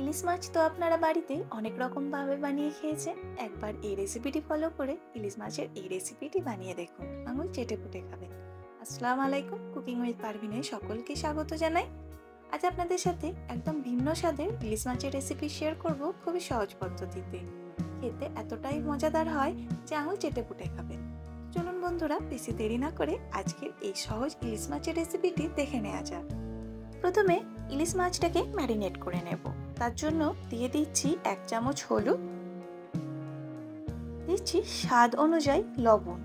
ইলিশ মাছ তো আপনারা বাড়িতে অনেক রকমভাবে বানিয়ে খেয়েছেন। একবার এই রেসিপিটি ফলো করে ইলিশ মাছের এই রেসিপিটি বানিয়ে দেখুন, আঙুল চেটে পুটে খাবেন। আসসালামু আলাইকুম, কুকিং উইথ পারভিনে সকলকে স্বাগত জানাই। আজ আপনাদের সাথে একদম ভিন্ন স্বাদের ইলিশ মাছের রেসিপি শেয়ার করব, খুবই সহজ পদ্ধতিতে। খেতে এতটাই মজাদার হয় যে আঙুল চেটে পুটে খাবেন। চলুন বন্ধুরা, বেশি দেরি না করে আজকের এই সহজ ইলিশ মাছের রেসিপিটি দেখে নেওয়া যাক। প্রথমে ইলিশ মাছটাকে ম্যারিনেট করে নেব। তার জন্য দিয়ে দিচ্ছি 1 চামচ হলুদ, দিচ্ছি স্বাদ অনুযায়ী লবণ,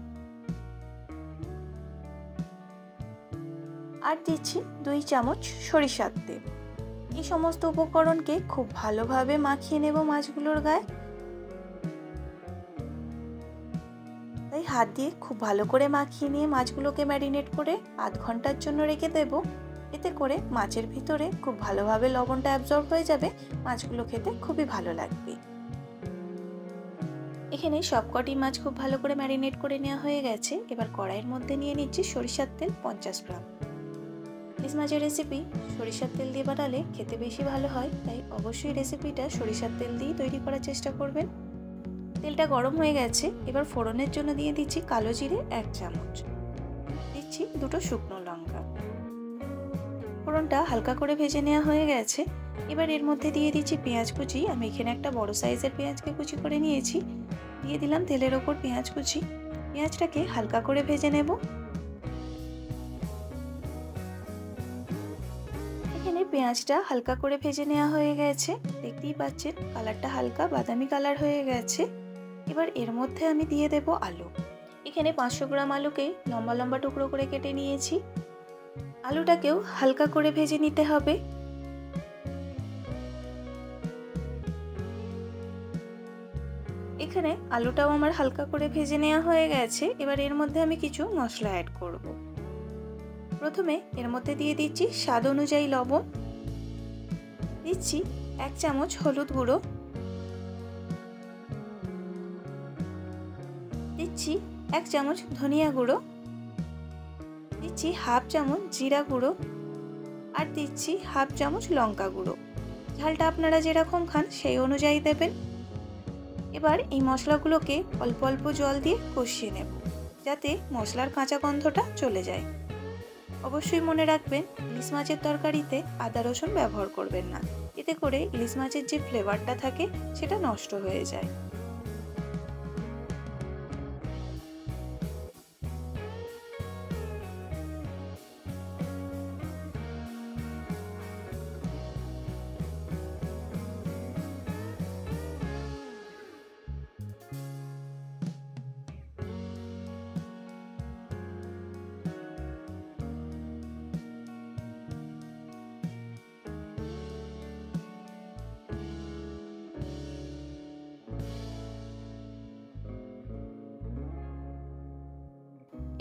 আর দিচ্ছি 2 চামচ সরিষার তেল। এই সমস্ত উপকরণকে খুব ভালোভাবে মাখিয়ে নেব মাছগুলোর গায়ে। তাই হাত দিয়ে খুব ভালো করে মাখিয়ে নিয়ে মাছগুলোকে ম্যারিনেট করে আধ ঘন্টার জন্য রেখে দেব। এতে করে মাছের ভিতরে খুব ভালোভাবে লবণটা অ্যাবজর্ব হয়ে যাবে, মাছগুলো খেতে খুবই ভালো লাগবে। এখানে সবকটি মাছ খুব ভালো করে ম্যারিনেট করে নেওয়া হয়ে গেছে। এবার কড়াইয়ের মধ্যে নিয়ে নিচ্ছি সরিষার তেল 50 গ্রাম। ইলিশ মাছের রেসিপি সরিষার তেল দিয়ে বানালে খেতে বেশি ভালো হয়, তাই অবশ্যই রেসিপিটা সরিষার তেল দিয়ে তৈরি করার চেষ্টা করবেন। তেলটা গরম হয়ে গেছে। এবার ফোড়নের জন্য দিয়ে দিচ্ছি কালো জিরে 1 চামচ, দিচ্ছি 2টো শুকনো লঙ্কা। ফোড়নটা হালকা করে ভেজে নেওয়া হয়ে গেছে। এবার এর মধ্যে দিয়ে দিচ্ছি পেঁয়াজ কুচি। আমি এখানে একটা বড় সাইজের পেঁয়াজকে কুচি করে নিয়েছি। দিয়ে দিলাম তেলের ওপর পেঁয়াজ কুচি। পেঁয়াজটাকে হালকা করে ভেজে নেব। এখানে পেঁয়াজটা হালকা করে ভেজে নেওয়া হয়ে গেছে। দেখতেই পাচ্ছেন কালারটা হালকা বাদামি কালার হয়ে গেছে। এবার এর মধ্যে আমি দিয়ে দেব আলু। এখানে 500 গ্রাম আলুকে লম্বা লম্বা টুকরো করে কেটে নিয়েছি। আলুটাকেও হালকা করে ভেজে নিতে হবে। এখানে আলুটাও আমার হালকা করে ভেজে নেওয়া হয়ে গেছে। এবার এর মধ্যে আমি কিছু মশলা অ্যাড করব। প্রথমে এর মধ্যে দিয়ে দিচ্ছি স্বাদ অনুযায়ী লবণ, দিচ্ছি 1 চামচ হলুদ গুঁড়ো, দিচ্ছি 1 চামচ ধনিয়া গুঁড়ো, দিচ্ছি হাফ চামচ জিরা গুঁড়ো, আর দিচ্ছি হাফ চামচ লঙ্কা গুঁড়ো। ঝালটা আপনারা যেরকম খান সেই অনুযায়ী দেবেন। এবার এই মশলাগুলোকে অল্প অল্প জল দিয়ে কষিয়ে নেব, যাতে মশলার কাঁচা গন্ধটা চলে যায়। অবশ্যই মনে রাখবেন, ইলিশ মাছের তরকারিতে আদা রসুন ব্যবহার করবেন না। এতে করে ইলিশ মাছের যে ফ্লেভারটা থাকে সেটা নষ্ট হয়ে যায়।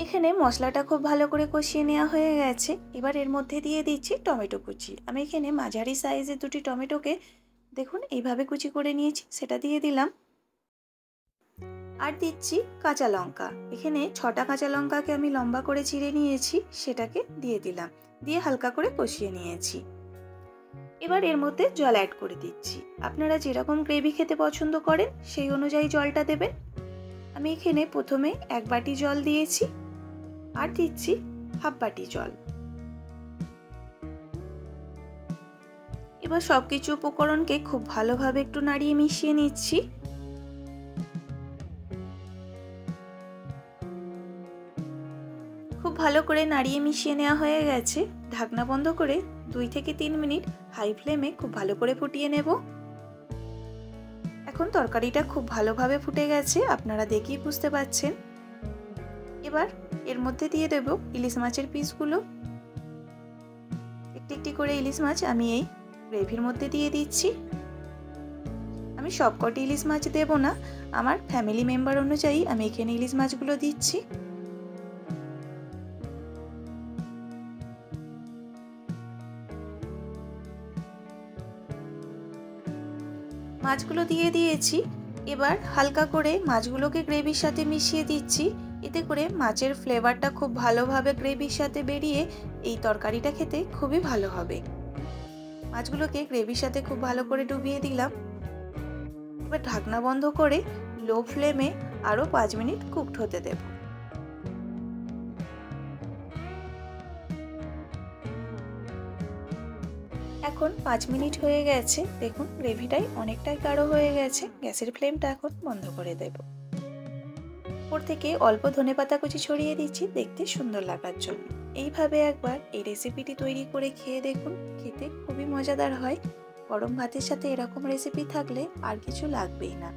এখানে মশলাটা খুব ভালো করে কষিয়ে নেওয়া হয়ে গেছে। এবার এর মধ্যে দিয়ে দিচ্ছি টমেটো কুচি। আমি এখানে মাঝারি সাইজের 2টি টমেটোকে দেখুন এইভাবে কুচি করে নিয়েছি, সেটা দিয়ে দিলাম। আর দিচ্ছি কাঁচা লঙ্কা। এখানে 6টা কাঁচা লঙ্কাকে আমি লম্বা করে চিড়ে নিয়েছি, সেটাকে দিয়ে দিলাম। দিয়ে হালকা করে কষিয়ে নিয়েছি। এবার এর মধ্যে জল অ্যাড করে দিচ্ছি। আপনারা যেরকম গ্রেভি খেতে পছন্দ করেন সেই অনুযায়ী জলটা দেবেন। আমি এখানে প্রথমে 1 বাটি জল দিয়েছি, আর দিচ্ছি হাফ বাটি জল। এবার সবকিছু উপকরণকে খুব ভালোভাবে একটু নাড়িয়ে মিশিয়ে নিচ্ছি। খুব ভালো করে নাড়িয়ে মিশিয়ে নেওয়া হয়ে গেছে। ঢাকনা বন্ধ করে 2 থেকে 3 মিনিট হাই ফ্লেমে খুব ভালো করে ফুটিয়ে নেব। এখন তরকারিটা খুব ভালোভাবে ফুটে গেছে, আপনারা দেখেই বুঝতে পারছেন। এবার এর মধ্যে দিয়ে দেব ইলিশ মাছের পিসগুলো। একটি একটি করে ইলিশ মাছ আমি এই গ্রেভির মধ্যে দিয়ে দিচ্ছি। আমি সবকটি ইলিশ মাছ দেব না, আমার ফ্যামিলি মেম্বার অনুযায়ী আমি এখানে ইলিশ মাছগুলো দিচ্ছি। মাছগুলো দিয়ে দিয়েছি। এবার হালকা করে মাছগুলোকে গ্রেভির সাথে মিশিয়ে দিচ্ছি। এতে করে মাছের ফ্লেভারটা খুব ভালোভাবে গ্রেভির সাথে বেরিয়ে এই তরকারিটা খেতে খুবই ভালো হবে। মাছগুলোকে গ্রেভির সাথে খুব ভালো করে ডুবিয়ে দিলাম। এবার ঢাকনা বন্ধ করে লো ফ্লেমে আরও 5 মিনিট কুকড হতে দেব। এখন 5 মিনিট হয়ে গেছে, দেখুন গ্রেভিটাই অনেকটাই গাঢ় হয়ে গেছে। গ্যাসের ফ্লেমটা এখন বন্ধ করে দেব। উপর থেকে অল্প ধনেপাতা কুচি ছড়িয়ে দিচ্ছি দেখতে সুন্দর লাগার জন্য। এইভাবে একবার এই রেসিপিটি তৈরি করে খেয়ে দেখুন, খেতে খুবই মজাদার হয়। গরম ভাতের সাথে এরকম রেসিপি থাকলে আর কিছু লাগবেই না।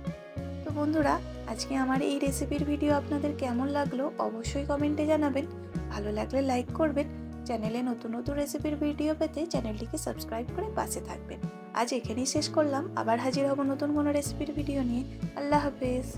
তো বন্ধুরা, আজকে আমার এই রেসিপির ভিডিও আপনাদের কেমন লাগলো অবশ্যই কমেন্টে জানাবেন। ভালো লাগলে লাইক করবেন। চ্যানেলে নতুন নতুন রেসিপির ভিডিও পেতে চ্যানেলটিকে সাবস্ক্রাইব করে পাশে থাকবেন। আজ এখানেই শেষ করলাম, আবার হাজির হব নতুন কোনো রেসিপির ভিডিও নিয়ে। আল্লাহ হাফেজ।